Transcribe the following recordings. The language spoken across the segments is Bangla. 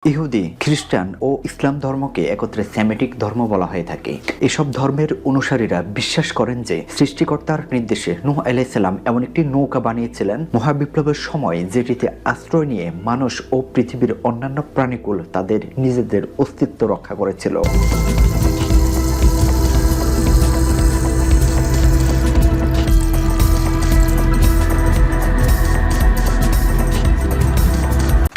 ইহুদি, খ্রিস্টান ও ইসলাম ধর্মকে একত্রে সেমিটিক ধর্ম বলা হয়ে থাকে। এসব ধর্মের অনুসারীরা বিশ্বাস করেন যে সৃষ্টিকর্তার নির্দেশে নূহ আলাইহিস সালাম এমন একটি নৌকা বানিয়েছিলেন মহাবিপ্লবের সময়, যেটিতে আশ্রয় নিয়ে মানুষ ও পৃথিবীর অন্যান্য প্রাণীকুল তাদের নিজেদের অস্তিত্ব রক্ষা করেছিল।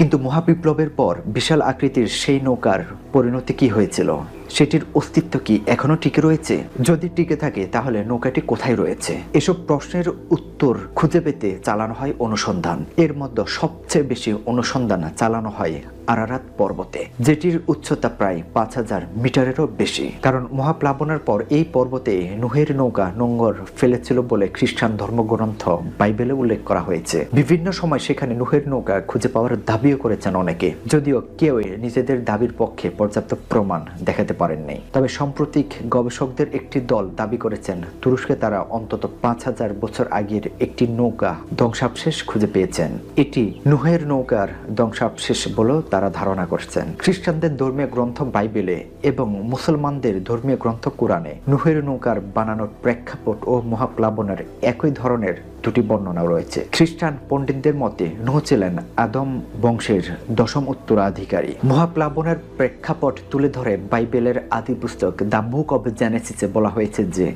কিন্তু মহাবিপ্লবের পর বিশাল আকৃতির সেই নৌকার পরিণতি কি হয়েছিল? সেটির অস্তিত্ব কি এখনো টিকে রয়েছে? যদি টিকে থাকে তাহলে নৌকাটি কোথায় রয়েছে? এসব প্রশ্নের উত্তর খুঁজে পেতে চালানো হয় অনুসন্ধান। এর মধ্যে সবচেয়ে বেশি অনুসন্ধান চালানো হয় আরারাত পর্বতে, যেটির উচ্চতা প্রায় 5000 মিটারেরও বেশি। কারণ মহাপ্লাবনের পর এই পর্বতে নূহের নৌকা নোঙর ফেলেছিল বলে খ্রিস্টান ধর্মগ্রন্থ বাইবেলে উল্লেখ করা হয়েছে। বিভিন্ন সময় সেখানে নূহের নৌকা খুঁজে পাওয়ার দাবিও করেছেন অনেকে, যদিও কেউ নিজেদের দাবির পক্ষে পর্যাপ্ত প্রমাণ দেখাতে পারেননি। তবে সাম্প্রতিক গবেষকদের একটি দল দাবি করেছেন তুরস্কে তারা অন্তত 5000 বছর আগের একটি নৌকা ধ্বংসাবশেষ খুঁজে পেয়েছেন। এটি নূহের নৌকার ধ্বংসাবশেষ বলে তারা ধারণা করছেন। খ্রিস্টানদের ধর্মীয় গ্রন্থ বাইবেলে এবং মুসলমানদের ধর্মীয় গ্রন্থ কোরআনে নূহের নৌকার বানানোর প্রেক্ষাপট ও মহাপ্লাবনের একই ধরনের দুটি বর্ণনা রয়েছে। খ্রিস্টান পণ্ডিতদের মতে নূহ ছিলেন আদম বংশের 10ম উত্তরাধিকারী। মহাপ্লাবনের প্রেক্ষাপট তুলে ধরে বাইবেলের আদি পুস্তক দ্য বুক অব জেনেসিসে বলা হয়েছে যে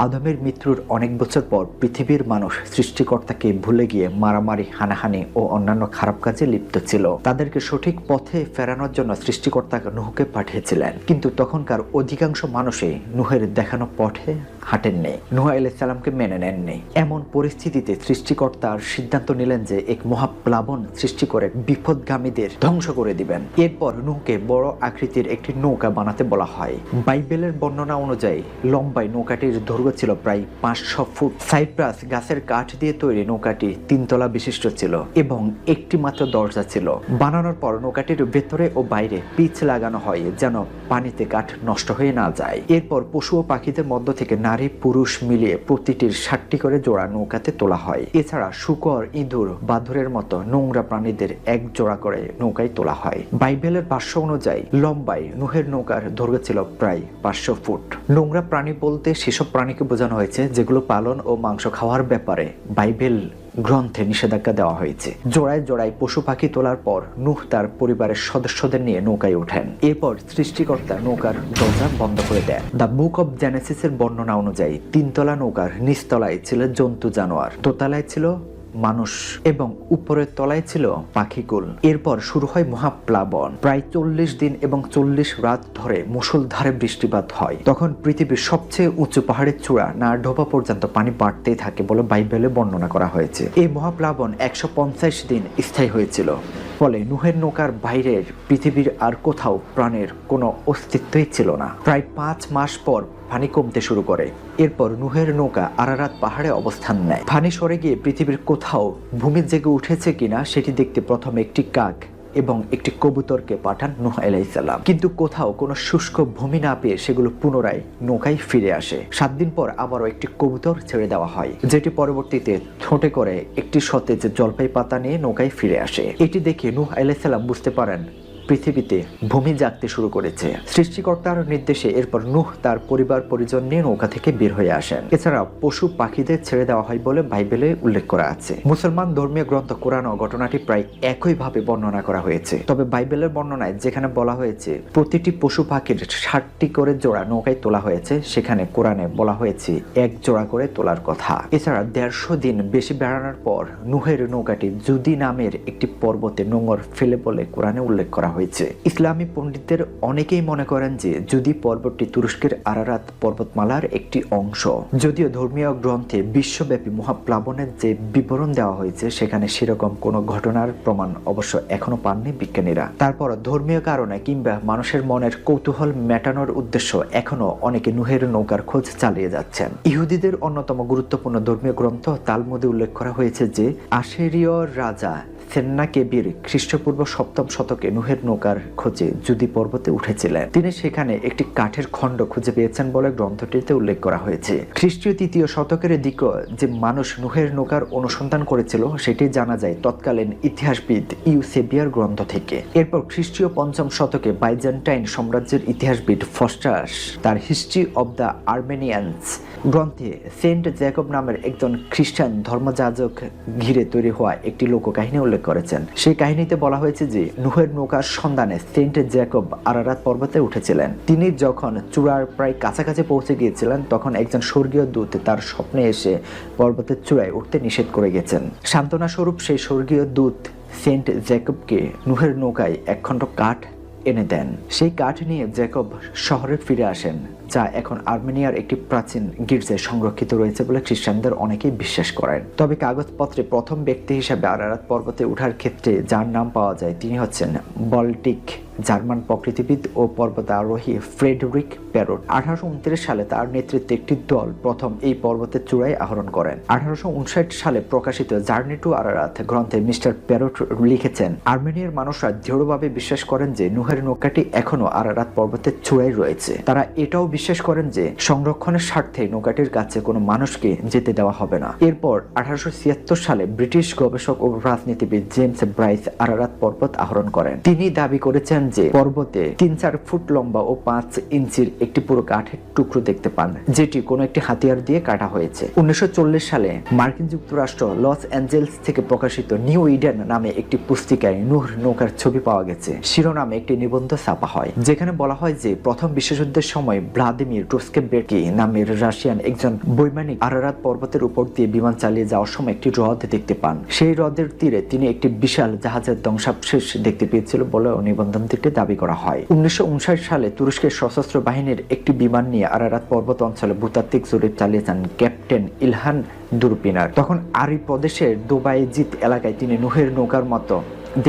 আদমের মৃত্যুর অনেক বছর পর পৃথিবীর মানুষ সৃষ্টিকর্তাকে ভুলে গিয়ে মারামারি, হানাহানি ও অন্যান্য খারাপ কাজে লিপ্ত ছিল। তাদেরকে সঠিক পথে ফেরানোর জন্য সৃষ্টিকর্তা নূহকে পাঠিয়েছিলেন, কিন্তু তখনকার অধিকাংশ মানুষই নূহের দেখানো পথে হাঁটেননি, নূহ আলাইহিস সালামকে মেনে নেননি। এমন পরিস্থিতিতে সৃষ্টিকর্তার সিদ্ধান্ত নিলেন যে এক মহাপ্লাবন সৃষ্টি করে বিপদগামীদের ধ্বংস করে দিবেন। এরপর নূহকে বড় আকৃতির একটি নৌকা বানাতে বলা হয়। বাইবেলের বর্ণনা অনুযায়ী লম্বায় নৌকাটির দৈর্ঘ্য ছিল প্রায় 500 ফুট। সাইপ্রাস গাছের কাঠ দিয়ে তৈরি নৌকাটি 3 তলা বিশিষ্ট ছিল এবং একটি মাত্র দরজা ছিল। বানানোর পর নৌকাটির ভেতরে ও বাইরে পিচ লাগানো হয় যেন পানিতে কাঠ নষ্ট হয়ে না যায়। এরপর পশু ও পাখিদের মধ্য থেকে নারী পুরুষ মিলিয়ে প্রতিটির 60টি করে জোড়া নৌকাতে তোলা হয়। এছাড়া শূকর, ইঁদুর, বাদুড়ের মতো নোংরা প্রাণীদের এক জোড়া করে নৌকায় তোলা হয়। বাইবেলের ভাষ্য অনুযায়ী লম্বায় নূহের নৌকার দৈর্ঘ্য ছিল প্রায় 500 ফুট। নোংরা প্রাণী বলতে সেসব প্রাণীকে বোঝানো হয়েছে যেগুলো পালন ও মাংস খাওয়ার ব্যাপারে বাইবেল গ্রন্থে নিষেধাজ্ঞা দেওয়া হয়েছে। জোড়ায় জোড়ায় পশু পাখি তোলার পর নূহ তার পরিবারের সদস্যদের নিয়ে নৌকায় ওঠেন। এরপর সৃষ্টিকর্তা নৌকার দরজা বন্ধ করে দেন। দ্য বুক অব জেনেসিসের বর্ণনা অনুযায়ী 3 তলা নৌকার নিচতলায় ছিল জন্তু জানোয়ার, দোতলায় ছিল মানুষ এবং উপরের তলায় ছিল পাখিকুল। এরপর শুরু হয় মহাপ্লাবন। প্রায় 40 দিন এবং 40 রাত ধরে মুষলধারে বৃষ্টিপাত হয়। তখন পৃথিবীর সবচেয়ে উঁচু পাহাড়ের চূড়া না ঢোপা পর্যন্ত পানি বাড়তেই থাকে বলে বাইবেলে বর্ণনা করা হয়েছে। এই মহাপ্লাবন 150 দিন স্থায়ী হয়েছিল। ফলে নূহের নৌকার বাইরের পৃথিবীর আর কোথাও প্রাণের কোনো অস্তিত্বই ছিল না। প্রায় 5 মাস পর পানি কমতে শুরু করে। এরপর নূহের নৌকা আরারাত পাহাড়ে অবস্থান নেয়। পানি সরে গিয়ে পৃথিবীর কোথাও ভূমি জেগে উঠেছে কিনা সেটি দেখতে প্রথমে একটি কাক এবং একটি কবুতরকে পাঠান নূহ আলাইহিস সালাম। কিন্তু কোথাও কোনো শুষ্ক ভূমি না পেয়ে সেগুলো পুনরায় নৌকায় ফিরে আসে। 7 দিন পর আবারও একটি কবুতর ছেড়ে দেওয়া হয়, যেটি পরবর্তীতে ঠোঁটে করে একটি সতেজ জলপাই পাতা নিয়ে নৌকায় ফিরে আসে। এটি দেখে নূহ আলাইহিস সালাম বুঝতে পারেন পৃথিবীতে ভূমি জাগতে শুরু করেছে। সৃষ্টিকর্তার নির্দেশে এরপর নূহ তার পরিবার পরিজন নিয়ে নৌকা থেকে বের হয়ে আসেন। এছাড়া পশু পাখিদের ছেড়ে দেওয়া হয় বলে বাইবেলে উল্লেখ করা আছে। মুসলমান ধর্মীয় গ্রন্থ কোরআনও ঘটনাটি প্রায় একইভাবে বর্ণনা করা হয়েছে। তবে বাইবেলের বর্ণনায় যেখানে বলা হয়েছে প্রতিটি পশু পাখির 60টি করে জোড়া নৌকায় তোলা হয়েছে, সেখানে কোরআনে বলা হয়েছে 1 জোড়া করে তোলার কথা। এছাড়া 150 দিন বেশি বেড়ানোর পর নূহের নৌকাটি জুদি নামের একটি পর্বতে নোঙর ফেলে বলে কোরআনে উল্লেখ করা হয়েছে। ইসলামী পণ্ডিতদের অনেকেই মনে করেন যে যদি পর্বতটি তুরস্কের আরারাত পর্বতমালার একটি অংশ। যদিও ধর্মীয় গ্রন্থে বিশ্বব্যাপী মহাপ্লাবনের যে বিবরণ দেওয়া হয়েছে সেখানে সেরকম কোনো ঘটনার প্রমাণ অবশ্য এখনো পাননি বিজ্ঞানীরা। তারপর ধর্মীয় কারণে কিংবা মানুষের মনের কৌতূহল মেটানোর উদ্দেশ্য এখনো অনেকে নূহের নৌকার খোঁজ চালিয়ে যাচ্ছেন। ইহুদিদের অন্যতম গুরুত্বপূর্ণ ধর্মীয় গ্রন্থ তালমুদে উল্লেখ করা হয়েছে যে আশেরীয় রাজা সেন্নাকেবির খ্রিস্টপূর্ব 7ম শতকে নুহের নৌকার খোঁজে জুদি পর্বতে উঠেছিলেন। তিনি সেখানে একটি কাঠের খণ্ড খুঁজে পেয়েছেন বলে গ্রন্থটিতে উল্লেখ করা হয়েছে। খ্রিস্টীয় 3য় শতকের দিকে যে মানুষ নুহের নৌকার অনুসন্ধান করেছিল সেটি জানা যায় তৎকালীন ইতিহাসবিদ ইউসেবিয়ার গ্রন্থ থেকে। এরপর খ্রিস্টীয় 5ম শতকে বাইজেন্টাইন সাম্রাজ্যের ইতিহাসবিদ ফস্টাস তার হিস্ট্রি অব দ্য আর্মেনিয়ানস গ্রন্থে সেন্ট জ্যাকব নামের একজন খ্রিস্টান ধর্মযাজক ঘিরে তৈরি হওয়া একটি লোককাহিনী উল্লেখ করেছেন। সেই কাহিনীতে বলা হয়েছে যে নুহের নৌকার সন্ধানে সেন্ট জ্যাকব আরারাত পর্বতে উঠেছিলেন। তিনি যখন চূড়ার প্রায় কাছাকাছি পৌঁছে গিয়েছিলেন তখন একজন স্বর্গীয় দূত তার স্বপ্নে এসে পর্বতের চূড়ায় উঠতে নিষেধ করে গেছেন। সান্ত্বনা স্বরূপ সেই স্বর্গীয় দূত সেন্ট জ্যাকবকে নুহের নৌকায় একখণ্ড কাঠ এনে দেন। সেই কাঠ নিয়ে জ্যাকব শহরে ফিরে আসেন, যা এখন আর্মেনিয়ার একটি প্রাচীন গির্জায় সংরক্ষিত রয়েছে বলে খ্রিস্টানদের অনেকেই বিশ্বাস করেন। তবে কাগজপত্রে প্রথম ব্যক্তি হিসাবে আরারাত পর্বতে ওঠার ক্ষেত্রে যার নাম পাওয়া যায় তিনি হচ্ছেন বল্টিক জার্মান প্রকৃতিবিদ ও পর্বতারোহী ফ্রেডরিক প্যারট। 1829 সালে তার নেতৃত্বে একটি দল প্রথম এই পর্বতের চূড়ায় আরোহণ করেন। 1859 সালে প্রকাশিত জার্নি টু আরারাত গ্রন্থে মিস্টার প্যারট লিখেছেন, আর্মেনিয়ার মানুষরা দৃঢ়ভাবে বিশ্বাস করেন যে নুহের নৌকাটি এখনো আরারাত পর্বতের চূড়ায় রয়েছে। তারা এটাও বিশ্বাস করেন যে সংরক্ষণের স্বার্থে নৌকাটির কাছে কোনো মানুষকে যেতে দেওয়া হবে না। এরপর 1876 সালে ব্রিটিশ গবেষক ও রাজনীতিবিদ জেমস ব্রাইস আরারাত পর্বত আরোহণ করেন। তিনি দাবি করেছেন যে পর্বতে 3-4 ফুট লম্বা ও 5 ইঞ্চির একটি পুরো কাঠের টুকরো দেখতে পান, যেটি কোনো একটি হাতিয়ার দিয়ে কাটা হয়েছে। 1940 সালে মার্কিন যুক্তরাষ্ট্র লস অ্যাঞ্জেলস থেকে প্রকাশিত নিউ ইডেন নামে একটি পুস্তিকায় নুহ নৌকার ছবি পাওয়া গেছে। শিরোনামে একটি নিবন্ধ ছাপা হয় যেখানে বলা হয় যে প্রথম বিশ্বযুদ্ধের সময় ভ্লাদিমির টুস্কেবেকি নামের রাশিয়ান একজন বৈমানিক আরারাত পর্বতের উপর দিয়ে বিমান চালিয়ে যাওয়ার সময় একটি হ্রদ দেখতে পান। সেই হ্রদের তীরে তিনি একটি বিশাল জাহাজের ধ্বংসাবশেষ দেখতে পেয়েছিল বলে নিবন্ধনটিতে দাবি করা হয়। 1959 সালে তুরস্কের সশস্ত্র বাহিনীর একটি বিমান নিয়ে আরারাত পর্বত অঞ্চলে ভূতাত্ত্বিক জরিপ চালিয়ে যান ক্যাপ্টেন ইলহান দুরপিনার। তখন আরি প্রদেশের দুবাইজিত এলাকায় তিনি নুহের নৌকার মতো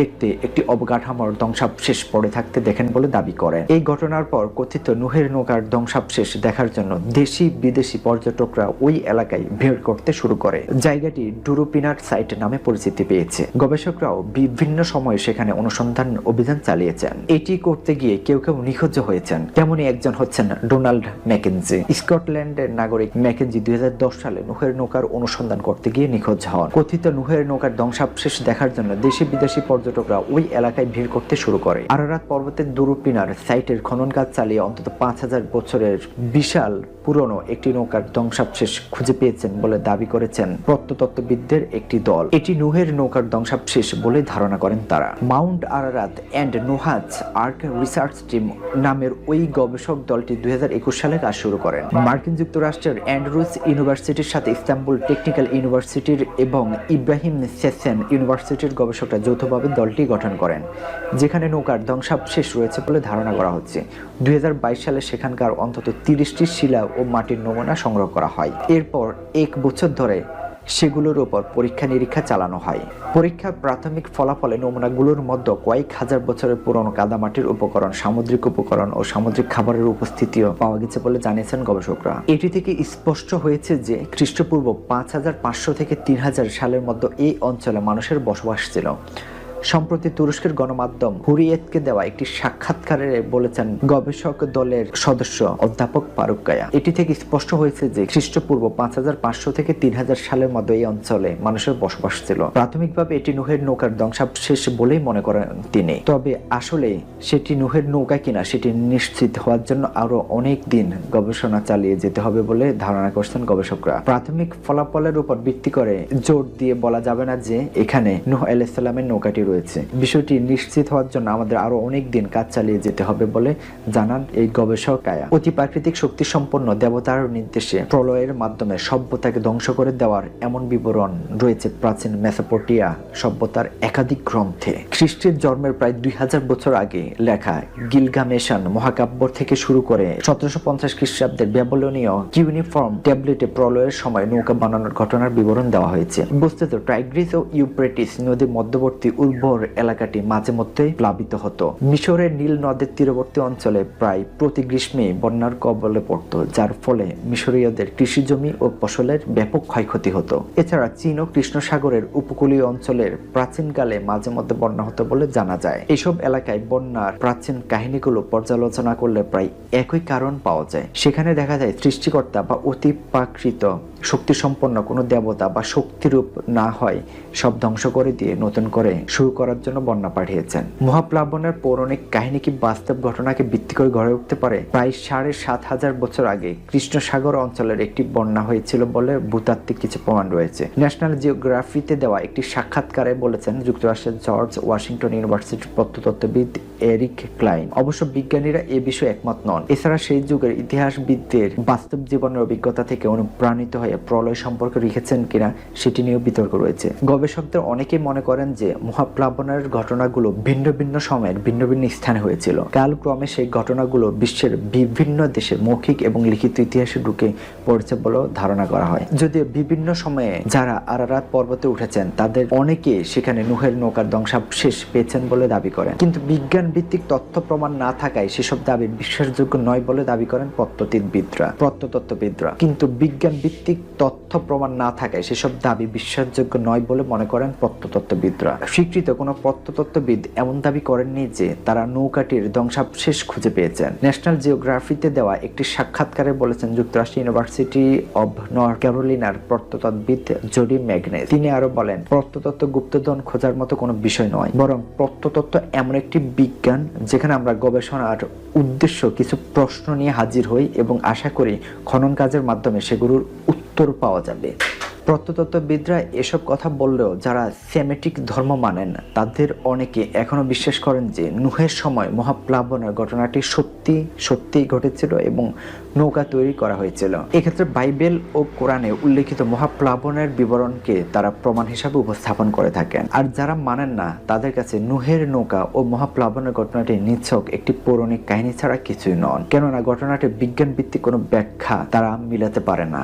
দেখতে একটি অবকাঠামোর ধ্বংসাবশেষ পড়ে থাকতে দেখেন বলে দাবি করেন। এই ঘটনার পর কথিত নুহের নৌকার ধ্বংসাবশেষ দেখার জন্য দেশি বিদেশি পর্যটকরা ওই এলাকায় ভিড় করতে শুরু করে। জায়গাটি ডুরুপিনার সাইট নামে পরিচিতি পেয়েছে। গবেষকরাও বিভিন্ন সময়ে সেখানে অনুসন্ধান অভিযান চালিয়েছেন। এটি করতে গিয়ে কেউ কেউ নিখোঁজ হয়েছেন। তেমনি একজন হচ্ছেন ডোনাল্ড ম্যাকেনজি। স্কটল্যান্ডের নাগরিক ম্যাকেনজি 2010 সালে নুহের নৌকার অনুসন্ধান করতে গিয়ে নিখোঁজ হন। কথিত নুহের নৌকার ধ্বংসাবশেষ দেখার জন্য দেশি বিদেশি পর্যটকরা ওই এলাকায় ভিড় করতে শুরু করে। আরারাত পর্বতের দুরুপিনার সাইটের খনন কাজ চালিয়ে অন্তত 5000 বছরের বিশাল পুরনো একটি নৌকার ধ্বংসাবশেষ খুঁজে পেয়েছেন বলে দাবি করেছেন প্রত্নতত্ত্ববিদদের একটি দল। এটি নুহের নৌকার ধ্বংসাবশেষ বলে ধারণা করেন তারা। Mount Ararat and Noah's Ark research team নামের ওই গবেষক দলটি 2021 সালে কাজ শুরু করেন। মার্কিন যুক্তরাষ্ট্রের অ্যান্ড্রুজ ইউনিভার্সিটির সাথে ইস্তাম্বুল টেকনিক্যাল ইউনিভার্সিটির এবং ইব্রাহিম সেসেন ইউনিভার্সিটির গবেষকরা যৌথভাবে দলটি গঠন করেন, যেখানে নৌকার ধ্বংসাবশেষ রয়েছে বলে ধারণা করা হচ্ছে। 2022 সালে সেখানকার অন্তত 30টি শিলা ও মাটির নমুনা সংগ্রহ করা হয়। এরপর 1 বছর ধরে সেগুলোর উপর পরীক্ষা নিরীক্ষা চালানো হয়। পরীক্ষার প্রাথমিক ফলাফলে নমুনাগুলোর মধ্যে কয়েক হাজার বছরের পুরনো কাদামাটির উপকরণ, সামুদ্রিক উপকরণ ও সামুদ্রিক খাবারের উপস্থিতিও পাওয়া গেছে বলে জানিয়েছেন গবেষকরা। এটি থেকে স্পষ্ট হয়েছে যে খ্রিস্টপূর্ব 5500 থেকে 3000 সালের মধ্যে এই অঞ্চলে মানুষের বসবাস ছিল। সম্প্রতি তুরস্কের গণমাধ্যম হুরিয়েতকে দেওয়া একটি সাক্ষাৎকারে বলেছেন গবেষক দলের সদস্য অধ্যাপক ফারুক কায়া। এটি থেকে স্পষ্ট হয়েছে যে খ্রিস্টপূর্ব 5500 থেকে 3000 সালের মধ্যে এই অঞ্চলে মানুষের বসবাস ছিল। প্রাথমিকভাবে এটি নুহের নৌকার ধ্বংসাবশেষ বলেই মনে করেন তিনি। তবে আসলে সেটি নুহের নৌকা কিনা সেটি নিশ্চিত হওয়ার জন্য আরো অনেক দিন গবেষণা চালিয়ে যেতে হবে বলে ধারণা করছেন গবেষকরা। প্রাথমিক ফলাফলের উপর ভিত্তি করে জোর দিয়ে বলা যাবে না যে এখানে নূহ আলাইহিস সালামের নৌকাটি রয়েছে। বিষয়টি নিশ্চিত হওয়ার জন্য আমাদের আরো অনেক দিন কাজ চালিয়ে যেতে হবে বলে জানান এই গবেষক কায়া। অতি প্রাকৃতিক শক্তি সম্পন্ন দেবতার নির্দেশে প্রলয়ের মাধ্যমে সভ্যতাকে ধ্বংস করে দেওয়ার এমন বিবরণ রয়েছে প্রাচীন মেসোপটেমিয়া সভ্যতার একাধিক গ্রন্থে। খ্রিস্টের জন্মের প্রায় 2000 বছর আগে লেখা গিলগামেশান মহাকাব্য থেকে শুরু করে 1750 খ্রিস্টাব্দের ব্যাবিলনীয় কিউনিফর্ম ট্যাবলেটে প্রলয়ের সময় নৌকা বানানোর ঘটনার বিবরণ দেওয়া হয়েছে। বস্তুত টাইগ্রিস ও ইউফ্রেটিস নদীর মধ্যবর্তী উর্বর নির্ভর এলাকাটি মাঝে মধ্যে প্লাবিত হতো। মিশরের নীল নদের তীরবর্তী অঞ্চলে প্রায় প্রতি গ্রীষ্মে বন্যার কবলে পড়তো, যার ফলে মিশরীয়দের কৃষিজমি ও ফসলের ব্যাপক ক্ষয়ক্ষতি হতো। এছাড়া চীন ও কৃষ্ণ সাগরের উপকূলীয় অঞ্চলের প্রাচীনকালে মাঝে মধ্যে বন্যা হতো বলে জানা যায়। এসব এলাকায় বন্যার প্রাচীন কাহিনীগুলো পর্যালোচনা করলে প্রায় একই কারণ পাওয়া যায়। সেখানে দেখা যায় সৃষ্টিকর্তা বা অতিপ্রাকৃত শক্তি সম্পন্ন কোনো দেবতা বা শক্তিরূপ না হয় সব ধ্বংস করে দিয়ে নতুন করে শুরু করার জন্য বন্যা পাঠিয়েছেন। মহাপ্লাবনের পৌরাণিক কাহিনী কি বাস্তব ঘটনাকে ভিত্তি করে গড়ে উঠতে পারে? প্রায় ৭,৫০০ বছর আগে কৃষ্ণ সাগর অঞ্চলের একটি বন্যা হয়েছিল বলে ভূতাত্ত্বিক কিছু প্রমাণ রয়েছে। ন্যাশনাল জিওগ্রাফিতে দেওয়া একটি সাক্ষাৎকারে বলেছেন যুক্তরাষ্ট্রের জর্জ ওয়াশিংটন ইউনিভার্সিটির প্রত্নতত্ত্ববিদ এরিক ক্লাইন। অবশ্য বিজ্ঞানীরা এ বিষয়ে একমত নন। এছাড়া সেই যুগের ইতিহাসবিদদের বাস্তব জীবনের অভিজ্ঞতা থেকে অনুপ্রাণিত হয়ে প্রলয় সম্পর্কে লিখেছেন কিনা সেটি নিয়েও বিতর্ক রয়েছে। গবেষকদের অনেকেই মনে করেন যে মহাপ্লাবনের ঘটনাগুলো ভিন্ন ভিন্ন সময়ের ভিন্ন ভিন্ন স্থানে হয়েছিল। কালক্রমে সেই ঘটনাগুলো বিশ্বের বিভিন্ন দেশে মৌখিক এবং লিখিত ইতিহাসে ঢুকে পড়েছে বলেও ধারণা করা হয়। যদিও বিভিন্ন সময়ে যারা আরারাত পর্বতে উঠেছেন তাদের অনেকে সেখানে নুহের নৌকার ধ্বংসাবশেষ পেয়েছেন বলে দাবি করেন, কিন্তু বিজ্ঞান ভিত্তিক তথ্য প্রমাণ না থাকায় সেসব দাবি বিশ্বাসযোগ্য নয় বলে দাবি করেন প্রত্নতত্ত্ববিদরা। কিন্তু বিজ্ঞান ভিত্তিক তথ্য প্রমাণ না থাকায় সেসব দাবি বিশ্বাসযোগ্য নয় বলে মনে করেন প্রত্নতত্ত্ববিদরা। স্বীকৃত কোনো প্রত্নতত্ত্ববিদ এমন দাবি করেননি যে তারা নৌকাটির ধ্বংসাবশেষ খুঁজে পেয়েছেন। ন্যাশনাল জিওগ্রাফিতে দেওয়া একটি সাক্ষাৎকারে বলেছেন যুক্তরাষ্ট্রের ইউনিভার্সিটি অব নর্থ ক্যারোলিনার প্রত্নতত্ত্ববিদ জোডি ম্যাগনেস। তিনি আরো বলেন, প্রত্নতত্ত্ব গুপ্তধন খোঁজার মতো কোনো বিষয় নয়, বরং প্রত্নতত্ত্ব এমন একটি বিজ্ঞান যেখানে আমরা গবেষণার উদ্দেশ্য কিছু প্রশ্ন নিয়ে হাজির হই এবং আশা করি খনন কাজের মাধ্যমে সেগুলোর উত্তর পাওয়া যাবে। প্রত্নতত্ত্ববিদরা এসব কথা বললেও যারা সেমেটিক ধর্ম মানেন তাদের অনেকে এখনো বিশ্বাস করেন যে নুহের সময় মহাপ্লাবনের ঘটনাটি সত্যি ঘটেছিল এবং নৌকা তৈরি করা হয়েছিল। এক্ষেত্রে বাইবেল ও কোরআনে উল্লেখিত মহাপ্লাবনের বিবরণকে তারা প্রমাণ হিসাবে উপস্থাপন করে থাকেন। আর যারা মানেন না তাদের কাছে নুহের নৌকা ও মহাপ্লাবনের ঘটনাটি নিছক একটি পৌরাণিক কাহিনী ছাড়া কিছুই নন, কেননা ঘটনাটি বিজ্ঞান ভিত্তিক কোনো ব্যাখ্যা তারা মিলাতে পারে না।